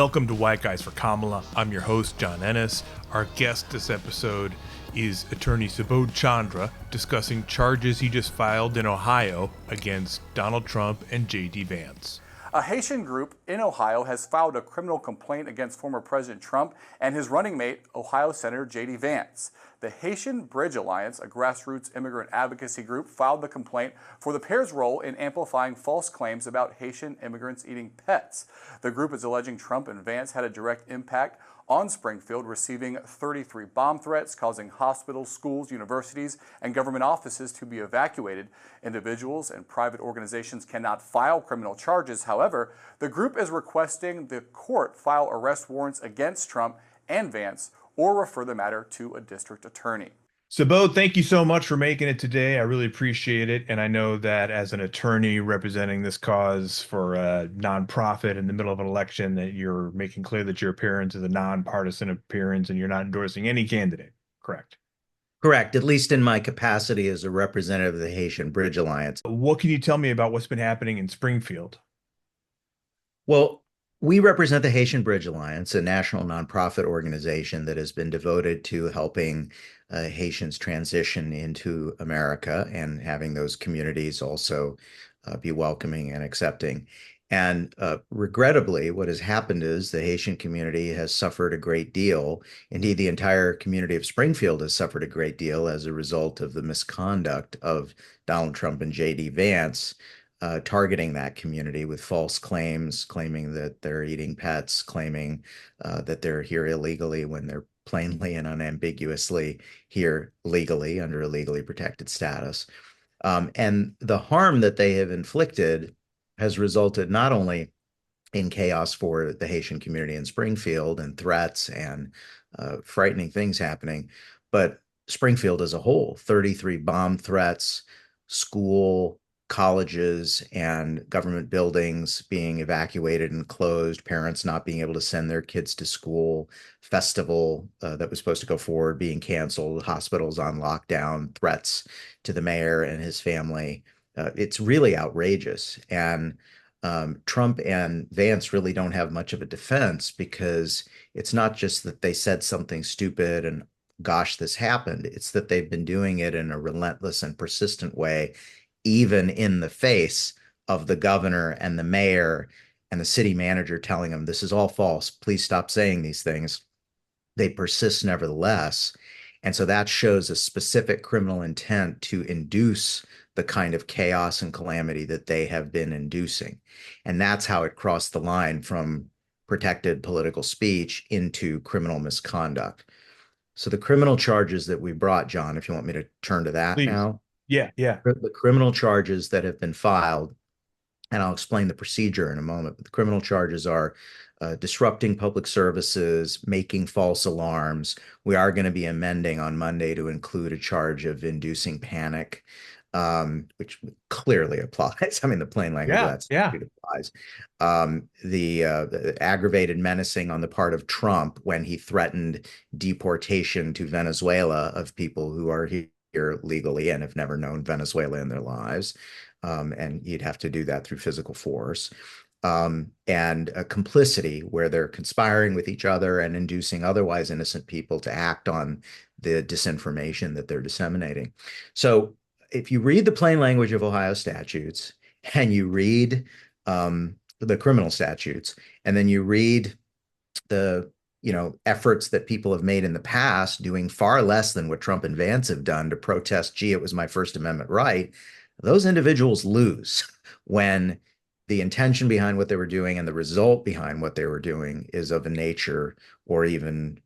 Welcome to White Guys for Kamala. I'm your host, John Ennis. Our guest this episode is Attorney Subodh Chandra, discussing charges he just filed in Ohio against Donald Trump and J.D. Vance. A Haitian group in Ohio has filed a criminal complaint against former President Trump and his running mate, Ohio Senator J.D. Vance. The Haitian Bridge Alliance, a grassroots immigrant advocacy group, filed the complaint for the pair's role in amplifying false claims about Haitian immigrants eating pets. The group is alleging Trump and Vance had a direct impact on Springfield, receiving 33 bomb threats, causing hospitals, schools, universities, and government offices to be evacuated. Individuals and private organizations cannot file criminal charges. However, the group is requesting the court file arrest warrants against Trump and Vance or refer the matter to a district attorney. Subodh, thank you so much for making it today. I really appreciate it. And I know that as an attorney representing this cause for a nonprofit in the middle of an election, that you're making clear that your appearance is a nonpartisan appearance and you're not endorsing any candidate, correct? Correct, at least in my capacity as a representative of the Haitian Bridge Alliance. What can you tell me about what's been happening in Springfield? Well, we represent the Haitian Bridge Alliance, a national nonprofit organization that has been devoted to helping Haitians transition into America and having those communities also be welcoming and accepting. And regrettably, what has happened is the Haitian community has suffered a great deal. Indeed, the entire community of Springfield has suffered a great deal as a result of the misconduct of Donald Trump and J.D. Vance, targeting that community with false claims, claiming that they're eating pets, claiming that they're here illegally when they're plainly and unambiguously here legally under a legally protected status. And the harm that they have inflicted has resulted not only in chaos for the Haitian community in Springfield and threats and frightening things happening, but Springfield as a whole, 33 bomb threats, school, colleges and government buildings being evacuated and closed, parents not being able to send their kids to school, festival that was supposed to go forward being canceled, hospitals on lockdown, threats to the mayor and his family. It's really outrageous. And Trump and Vance really don't have much of a defense, because it's not just that they said something stupid and gosh, this happened. It's that they've been doing it in a relentless and persistent way, even in the face of the governor and the mayor and the city manager telling them this is all false, please stop saying these things. They persist nevertheless. And so that shows a specific criminal intent to induce the kind of chaos and calamity that they have been inducing. And that's how it crossed the line from protected political speech into criminal misconduct. So the criminal charges that we brought, John, if you want me to turn to that. Please. Now. Yeah. The criminal charges that have been filed, and I'll explain the procedure in a moment, but the criminal charges are disrupting public services, making false alarms. We are going to be amending on Monday to include a charge of inducing panic, which clearly applies. I mean, the plain language of that statute applies. The aggravated menacing on the part of Trump when he threatened deportation to Venezuela of people who are here legally and have never known Venezuela in their lives. And you'd have to do that through physical force. And a complicity where they're conspiring with each other and inducing otherwise innocent people to act on the disinformation that they're disseminating. So if you read the plain language of Ohio statutes and you read the criminal statutes, and then you read the efforts that people have made in the past, doing far less than what Trump and Vance have done to protest, gee, it was my First Amendment right, those individuals lose when the intention behind what they were doing and the result behind what they were doing is of a nature or even,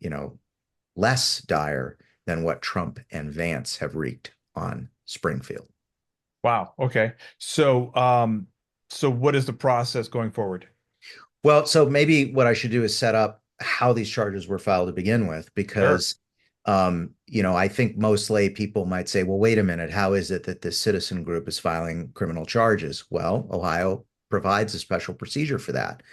less dire than what Trump and Vance have wreaked on Springfield. Wow. Okay. So, so what is the process going forward? Well, so maybe what I should do is set up how these charges were filed to begin with, because, I think most lay people might say, well, wait a minute, how is it that this citizen group is filing criminal charges? Well, Ohio provides a special procedure for that.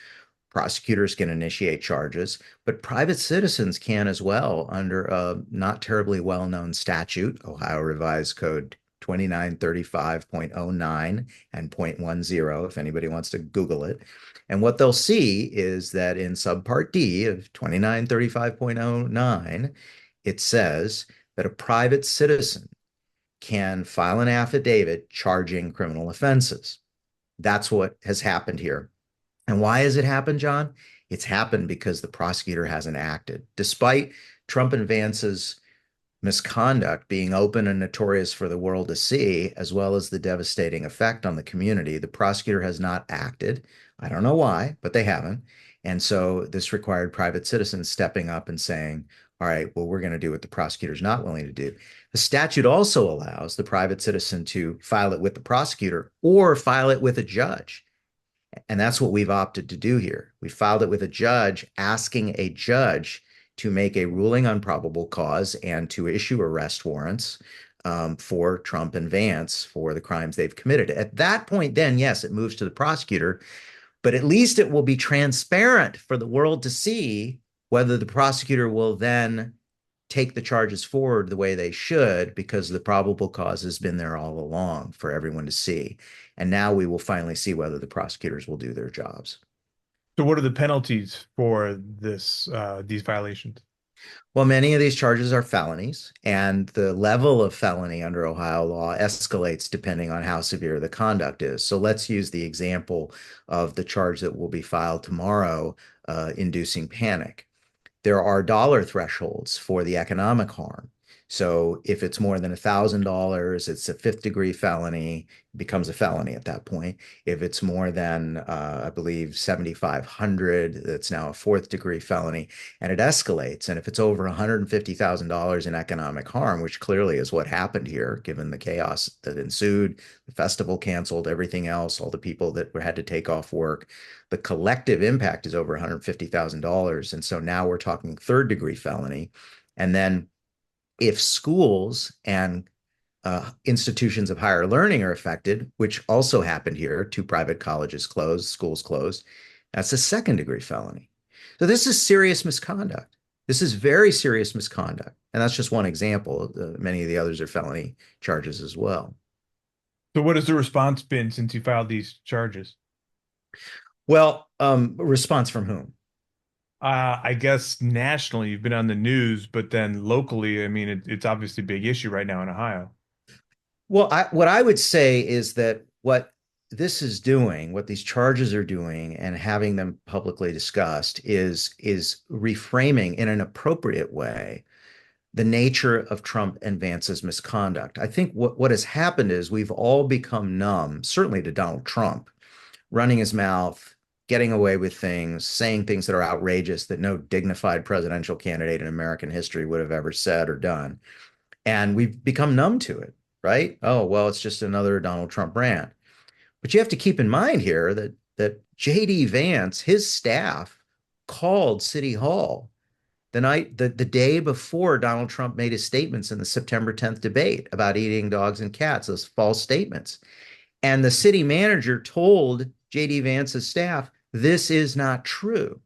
Prosecutors can initiate charges, but private citizens can as well under a not terribly well-known statute, Ohio Revised Code 2935.09 and 0.10, if anybody wants to Google it. And what they'll see is that in subpart D of 2935.09, it says that a private citizen can file an affidavit charging criminal offenses. That's what has happened here. And why has it happened, John? It's happened because the prosecutor hasn't acted. Despite Trump and Vance's misconduct being open and notorious for the world to see, as well as the devastating effect on the community, the prosecutor has not acted. I don't know why, but they haven't. And so this required private citizens stepping up and saying, all right, well, we're going to do what the prosecutor's not willing to do. The statute also allows the private citizen to file it with the prosecutor or file it with a judge. And that's what we've opted to do here. We filed it with a judge, asking a judge to make a ruling on probable cause and to issue arrest warrants for Trump and Vance for the crimes they've committed. At that point, then, yes, it moves to the prosecutor, but at least it will be transparent for the world to see whether the prosecutor will then take the charges forward the way they should, because the probable cause has been there all along for everyone to see. And now we will finally see whether the prosecutors will do their jobs. So what are the penalties for these violations? Well, many of these charges are felonies, and the level of felony under Ohio law escalates depending on how severe the conduct is. So let's use the example of the charge that will be filed tomorrow, inducing panic. There are dollar thresholds for the economic harm. So if it's more than $1,000, it's a fifth degree felony, becomes a felony at that point. If it's more than, I believe, 7,500, it's now a fourth degree felony, and it escalates. And if it's over $150,000 in economic harm, which clearly is what happened here, given the chaos that ensued, the festival canceled, everything else, all the people that had to take off work, the collective impact is over $150,000. And so now we're talking third degree felony. And then if schools and institutions of higher learning are affected, which also happened here, 2 private colleges closed, schools closed, that's a second degree felony. So this is serious misconduct. This is very serious misconduct. And that's just one example. Many of the others are felony charges as well. So what has the response been since you filed these charges? Well, response from whom? I guess nationally you've been on the news, but then locally, I mean, it's obviously a big issue right now in Ohio. Well, what I would say is that what this is doing, what these charges are doing, and having them publicly discussed is reframing in an appropriate way the nature of Trump and Vance's misconduct. I think what has happened is we've all become numb, certainly to Donald Trump, running his mouth, getting away with things, saying things that are outrageous that no dignified presidential candidate in American history would have ever said or done. And we've become numb to it, right? Oh, well, it's just another Donald Trump rant. But you have to keep in mind here that J.D. Vance, his staff, called City Hall the day before Donald Trump made his statements in the September 10th debate about eating dogs and cats, those false statements. And the city manager told J.D. Vance's staff, this is not true.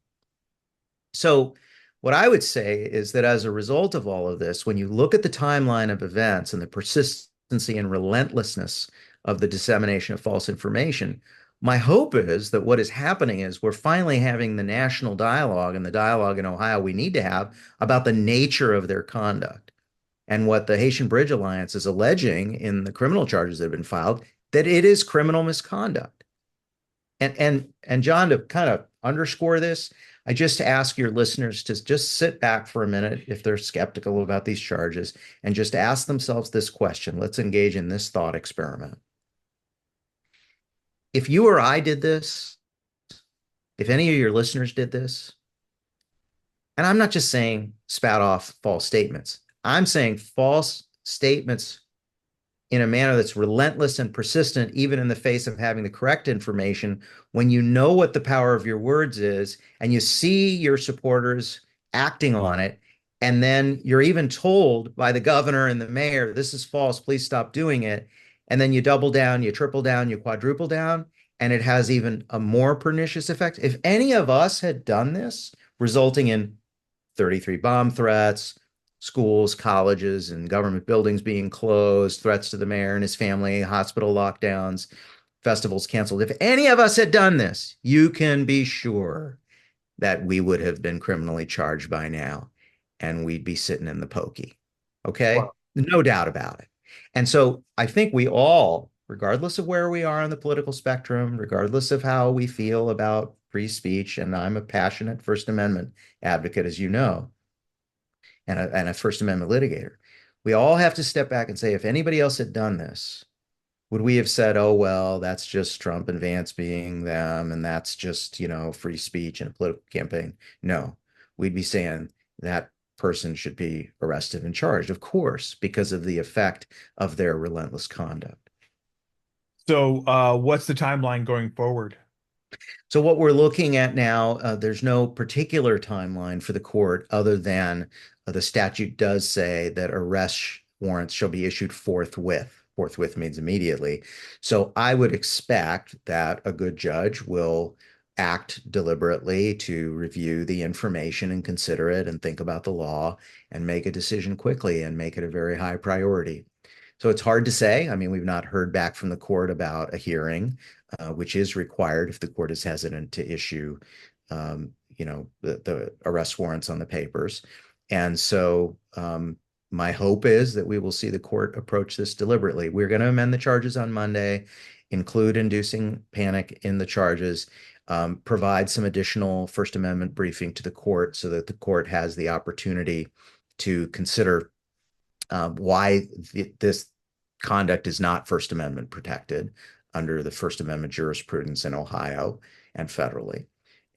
So what I would say is that as a result of all of this, when you look at the timeline of events and the persistency and relentlessness of the dissemination of false information, my hope is that what is happening is we're finally having the national dialogue and the dialogue in Ohio we need to have about the nature of their conduct. And what the Haitian Bridge Alliance is alleging in the criminal charges that have been filed, that it is criminal misconduct. And John, to kind of underscore this, I just ask your listeners to just sit back for a minute if they're skeptical about these charges and just ask themselves this question. Let's engage in this thought experiment. If you or I did this, if any of your listeners did this, and I'm not just saying spat off false statements, I'm saying false statements in a manner that's relentless and persistent, even in the face of having the correct information, when you know what the power of your words is, and you see your supporters acting on it, and then you're even told by the governor and the mayor, this is false, please stop doing it. And then you double down, you triple down, you quadruple down, and it has even a more pernicious effect. If any of us had done this, resulting in 33 bomb threats, schools, colleges, and government buildings being closed, threats to the mayor and his family, hospital lockdowns, festivals canceled. If any of us had done this, you can be sure that we would have been criminally charged by now and we'd be sitting in the pokey. Okay? Well, No doubt about it. And so I think we all, regardless of where we are on the political spectrum, regardless of how we feel about free speech, and I'm a passionate First Amendment advocate, as you know, and a First Amendment litigator, we all have to step back and say, if anybody else had done this, would we have said, oh, well, that's just Trump and Vance being them, and that's just, free speech and a political campaign? No, we'd be saying that person should be arrested and charged, of course, because of the effect of their relentless conduct. So, what's the timeline going forward? So what we're looking at now, there's no particular timeline for the court other than the statute does say that arrest warrants shall be issued forthwith. Forthwith means immediately. So I would expect that a good judge will act deliberately to review the information and consider it and think about the law and make a decision quickly and make it a very high priority. So it's hard to say. I mean, we've not heard back from the court about a hearing, which is required if the court is hesitant to issue, the arrest warrants on the papers. And so my hope is that we will see the court approach this deliberately. We're going to amend the charges on Monday, include inducing panic in the charges, provide some additional First Amendment briefing to the court so that the court has the opportunity to consider why this conduct is not First Amendment protected under the First Amendment jurisprudence in Ohio and federally.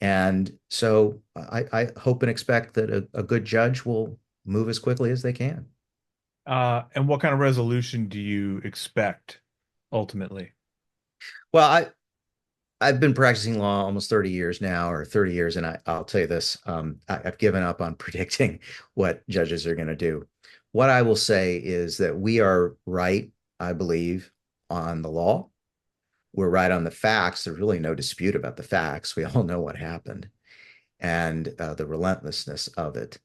And so I hope and expect that a good judge will move as quickly as they can. And what kind of resolution do you expect ultimately? Well, I've been practicing law almost 30 years now, or 30 years, and I'll tell you this, I've given up on predicting what judges are going to do. What I will say is that we are right, I believe, on the law. We're right on the facts. There's really no dispute about the facts. We all know what happened and the relentlessness of it.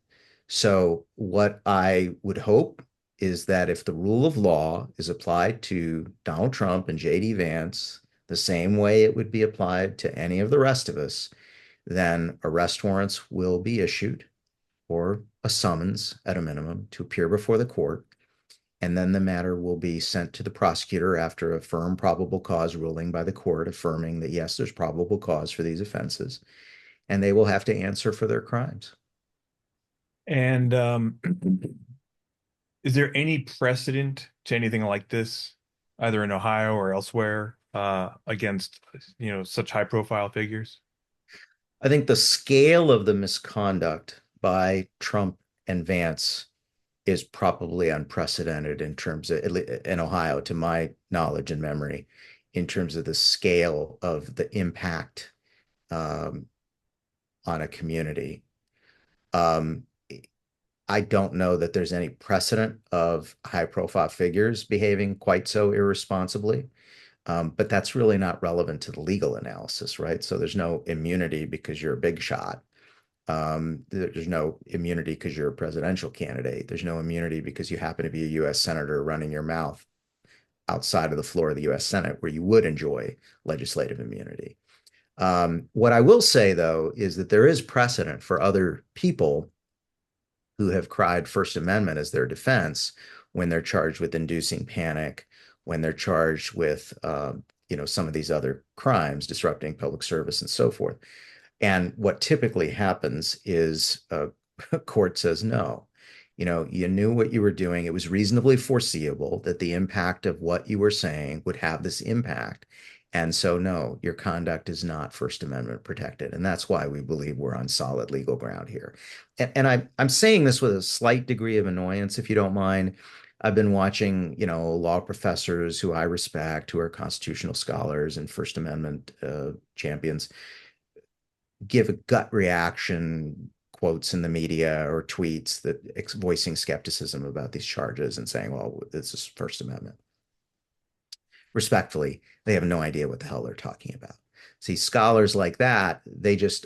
So what I would hope is that if the rule of law is applied to Donald Trump and JD Vance the same way it would be applied to any of the rest of us, then arrest warrants will be issued or a summons at a minimum to appear before the court. And then the matter will be sent to the prosecutor after a firm probable cause ruling by the court affirming that, yes, there's probable cause for these offenses, and they will have to answer for their crimes. And is there any precedent to anything like this, either in Ohio or elsewhere, against, such high profile figures? I think the scale of the misconduct by Trump and Vance is probably unprecedented in terms of, in Ohio, to my knowledge and memory, in terms of the scale of the impact on a community. I don't know that there's any precedent of high profile figures behaving quite so irresponsibly. But that's really not relevant to the legal analysis, right? So there's no immunity because you're a big shot. There's no immunity because you're a presidential candidate. There's no immunity because you happen to be a U.S. senator running your mouth outside of the floor of the U.S. Senate, where you would enjoy legislative immunity. What I will say, though, is that there is precedent for other people who have cried First Amendment as their defense when they're charged with inducing panic, when they're charged with, some of these other crimes, disrupting public service and so forth. And what typically happens is a court says, no, you knew what you were doing. It was reasonably foreseeable that the impact of what you were saying would have this impact. And so, no, your conduct is not First Amendment protected. And that's why we believe we're on solid legal ground here. And I'm saying this with a slight degree of annoyance, if you don't mind. I've been watching, law professors who I respect, who are constitutional scholars and First Amendment champions, give a gut reaction quotes in the media or tweets that voicing skepticism about these charges and saying, well, this is First Amendment. Respectfully, they have no idea what the hell they're talking about. See, scholars like that,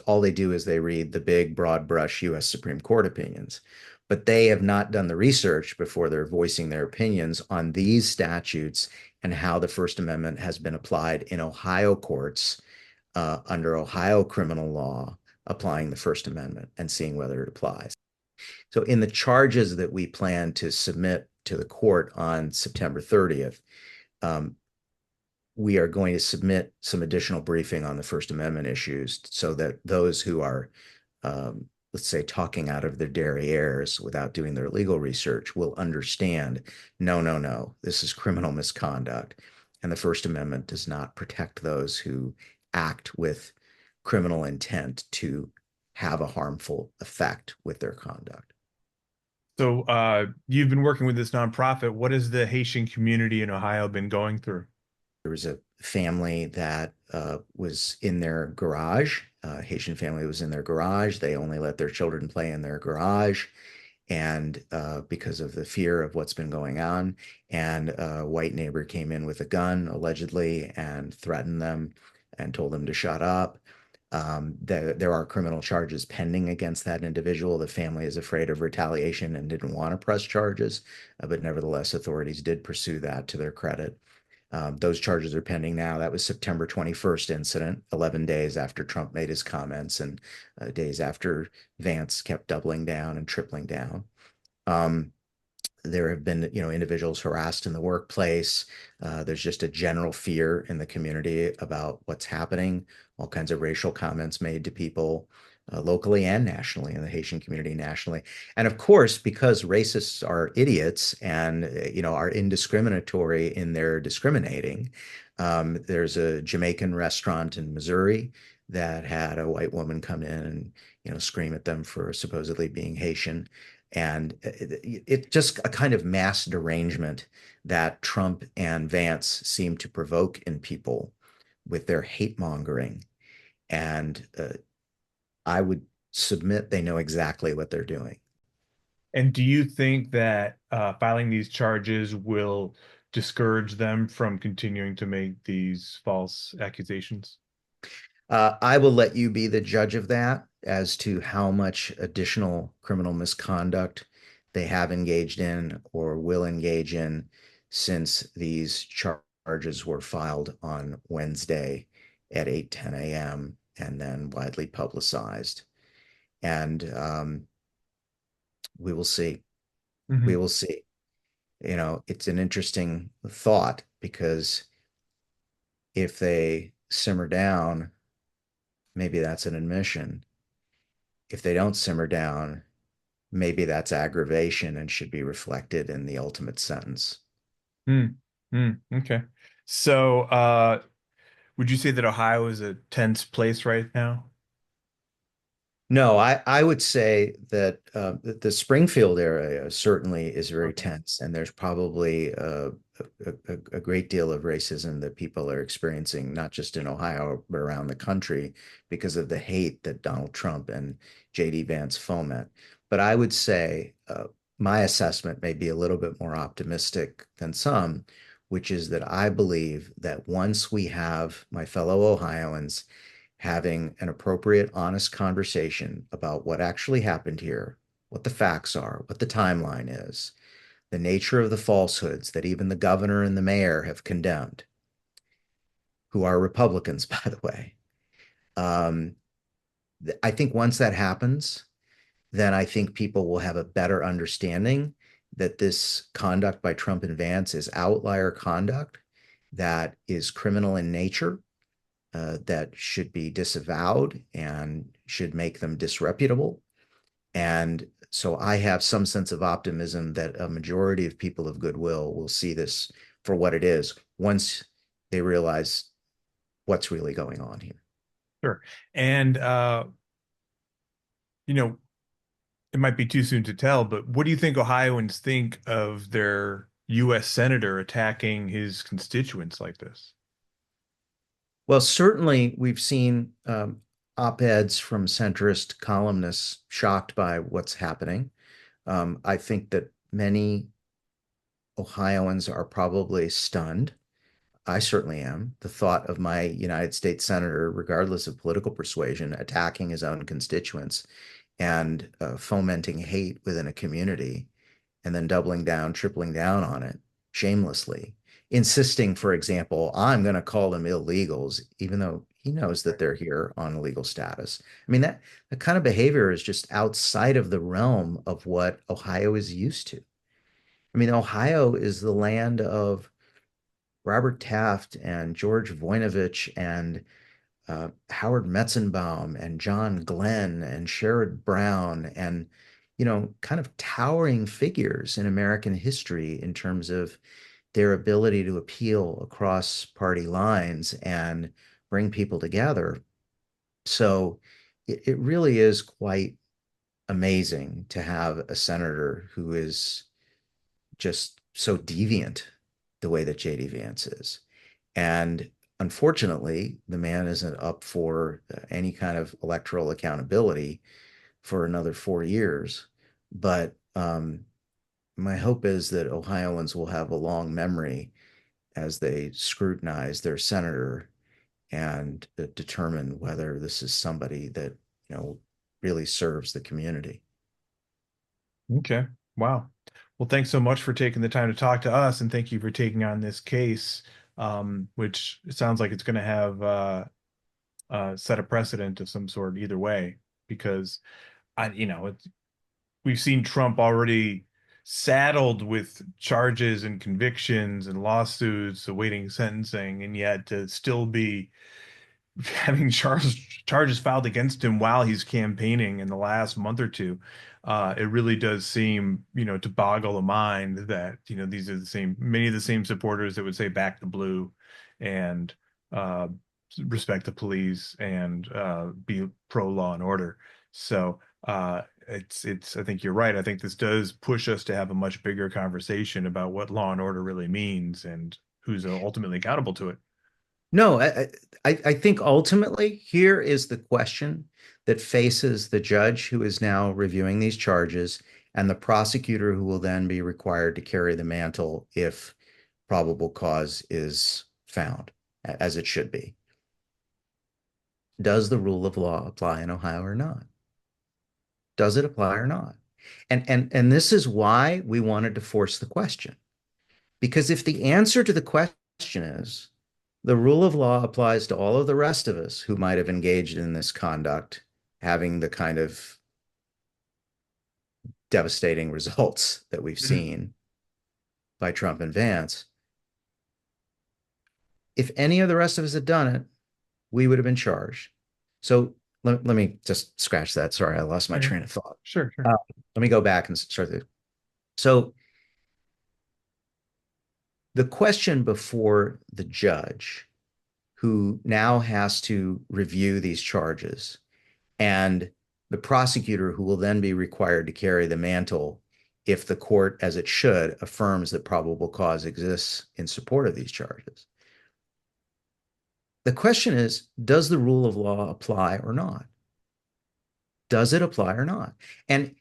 all they do is they read the big, broad brush US Supreme Court opinions. but they have not done the research before they're voicing their opinions on these statutes and how the First Amendment has been applied in Ohio courts under Ohio criminal law, applying the First Amendment and seeing whether it applies. So, in the charges that we plan to submit to the court on September 30th, um, we are going to submit some additional briefing on the First Amendment issues so that those who are, let's say, talking out of their derrieres without doing their legal research will understand, no, no, no, this is criminal misconduct. And the First Amendment does not protect those who act with criminal intent to have a harmful effect with their conduct. So, you've been working with this nonprofit. What has the Haitian community in Ohio been going through? There was a family that was in their garage. Haitian family was in their garage. They only let their children play in their garage, and because of the fear of what's been going on, and a white neighbor came in with a gun allegedly and threatened them and told them to shut up. There are criminal charges pending against that individual. The family is afraid of retaliation and didn't want to press charges, but nevertheless, authorities did pursue that to their credit. Those charges are pending now. That was September 21st incident, 11 days after Trump made his comments and days after Vance kept doubling down and tripling down. There have been, individuals harassed in the workplace. There's just a general fear in the community about what's happening. All kinds of racial comments made to people locally and nationally, in the Haitian community nationally. And of course, because racists are idiots and are indiscriminatory in their discriminating, there's a Jamaican restaurant in Missouri that had a white woman come in and scream at them for supposedly being Haitian. And it's just a kind of mass derangement that Trump and Vance seem to provoke in people with their hate mongering. And I would submit they know exactly what they're doing. And do you think that filing these charges will discourage them from continuing to make these false accusations? I will let you be the judge of that as to how much additional criminal misconduct they have engaged in or will engage in since these charges were filed on Wednesday at 8:10 a.m. and then widely publicized. And we will see. We Mhm. will see. It's an interesting thought because if they simmer down, maybe that's an admission. If they don't simmer down, maybe that's aggravation and should be reflected in the ultimate sentence. Mm, okay. So, would you say that Ohio is a tense place right now? No, I would say that the Springfield area certainly is very Okay. tense, and there's probably a great deal of racism that people are experiencing, not just in Ohio, but around the country because of the hate that Donald Trump and JD Vance foment. But I would say my assessment may be a little bit more optimistic than some, which is that I believe that once we have my fellow Ohioans having an appropriate, honest conversation about what actually happened here, what the facts are, what the timeline is, the nature of the falsehoods that even the governor and the mayor have condemned, who are Republicans, by the way. Um, I think once that happens, then I think people will have a better understanding that this conduct by Trump and Vance is outlier conduct that is criminal in nature, that should be disavowed and should make them disreputable. And so I have some sense of optimism that a majority of people of goodwill will see this for what it is once they realize what's really going on here. Sure. And you know, it might be too soon to tell, but what do you think Ohioans think of their U.S. senator attacking his constituents like this? Well, certainly we've seen op-eds from centrist columnists shocked by what's happening. I think that many Ohioans are probably stunned. I certainly am. The thought of my United States senator, regardless of political persuasion, attacking his own constituents and fomenting hate within a community, and then doubling down, tripling down on it shamelessly, insisting, for example, I'm going to call them illegals, even though he knows that they're here on legal status. I mean, that kind of behavior is just outside of the realm of what Ohio is used to. I mean, Ohio is the land of Robert Taft and George Voinovich and Howard Metzenbaum and John Glenn and Sherrod Brown and, kind of towering figures in American history in terms of their ability to appeal across party lines and bring people together. So it really is quite amazing to have a senator who is just so deviant the way that JD Vance is. And unfortunately, the man isn't up for any kind of electoral accountability for another 4 years. But my hope is that Ohioans will have a long memory as they scrutinize their senator and determine whether this is somebody that, really serves the community. Okay. Wow. Well, thanks so much for taking the time to talk to us, and thank you for taking on this case, which it sounds like it's going to have set a precedent of some sort either way, because we've seen Trump already saddled with charges and convictions and lawsuits awaiting sentencing, and yet to still be having charges filed against him while he's campaigning in the last month or two. It really does seem, to boggle the mind that, these are many of the same supporters that would say back the blue and uh, respect the police and be pro law and order. So I think you're right. I think this does push us to have a much bigger conversation about what law and order really means and who's ultimately accountable to it. No, I think ultimately here is the question that faces the judge who is now reviewing these charges and the prosecutor who will then be required to carry the mantle if probable cause is found, as it should be. Does the rule of law apply in Ohio or not? Does it apply or not? And this is why we wanted to force the question. Because if the answer to the question is the rule of law applies to all of the rest of us who might have engaged in this conduct, having the kind of devastating results that we've Mhm. seen by Trump and Vance. If any of the rest of us had done it, we would have been charged. So let me just scratch that. Sorry, I lost my Okay. train of thought. Sure, sure. Let me go back and start this. So the question before the judge, who now has to review these charges, and the prosecutor, who will then be required to carry the mantle if the court, as it should, affirms that probable cause exists in support of these charges. The question is, does the rule of law apply or not? Does it apply or not? And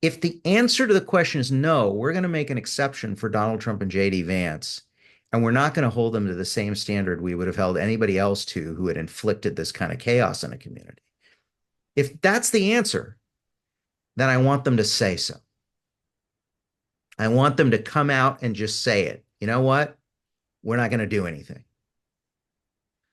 if the answer to the question is no, we're going to make an exception for Donald Trump and JD Vance, and we're not going to hold them to the same standard we would have held anybody else to who had inflicted this kind of chaos in a community. If that's the answer, then I want them to say so. I want them to come out and just say it. You know what? We're not going to do anything.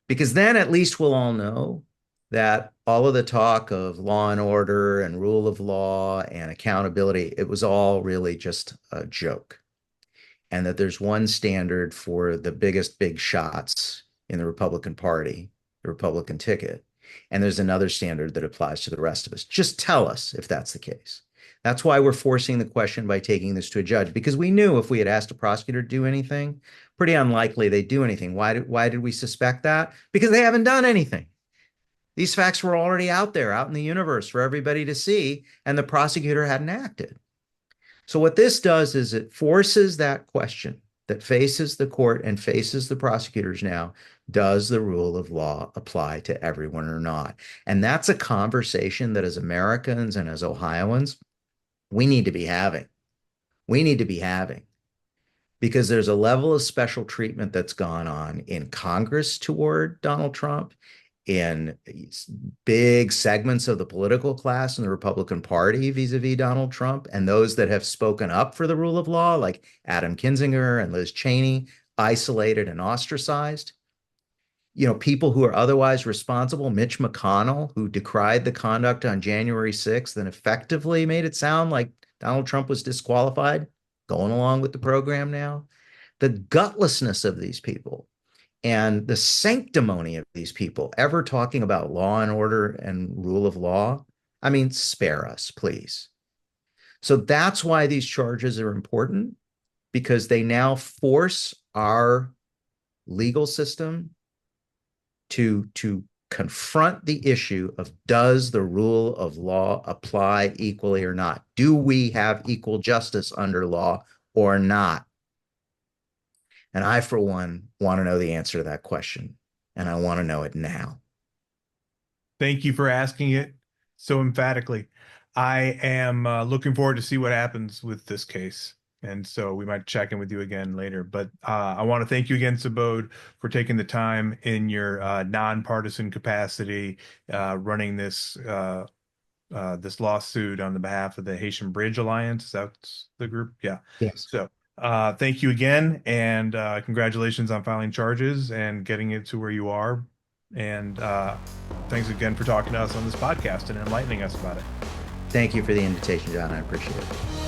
Because then at least we'll all know that all of the talk of law and order and rule of law and accountability, it was all really just a joke. And that there's one standard for the biggest big shots in the Republican Party, the Republican ticket. And there's another standard that applies to the rest of us. Just tell us if that's the case. That's why we're forcing the question by taking this to a judge, because we knew if we had asked a prosecutor to do anything, pretty unlikely they'd do anything. Why did we suspect that? Because they haven't done anything. These facts were already out there, out in the universe for everybody to see, and the prosecutor hadn't acted. So what this does is it forces that question that faces the court and faces the prosecutors now. Does the rule of law apply to everyone or not? And that's a conversation that as Americans and as Ohioans, we need to be having. We need to be having because there's a level of special treatment that's gone on in Congress toward Donald Trump in big segments of the political class in the Republican Party vis-a-vis Donald Trump, and those that have spoken up for the rule of law, like Adam Kinzinger and Liz Cheney, isolated and ostracized. People who are otherwise responsible, Mitch McConnell, who decried the conduct on January 6th and effectively made it sound like Donald Trump was disqualified, going along with the program now. The gutlessness of these people and the sanctimony of these people ever talking about law and order and rule of law. I mean, spare us, please. So that's why these charges are important, because they now force our legal system to confront the issue of, does the rule of law apply equally or not? Do we have equal justice under law or not? And I, for one, want to know the answer to that question. And I want to know it now. Thank you for asking it so emphatically. I am looking forward to see what happens with this case. And so we might check in with you again later. But I want to thank you again, Subodh, for taking the time in your nonpartisan capacity, running this lawsuit on the behalf of the Haitian Bridge Alliance. That's the group. Yeah. Yes. So thank you again, and congratulations on filing charges and getting it to where you are. And thanks again for talking to us on this podcast and enlightening us about it. Thank you for the invitation, John. I appreciate it.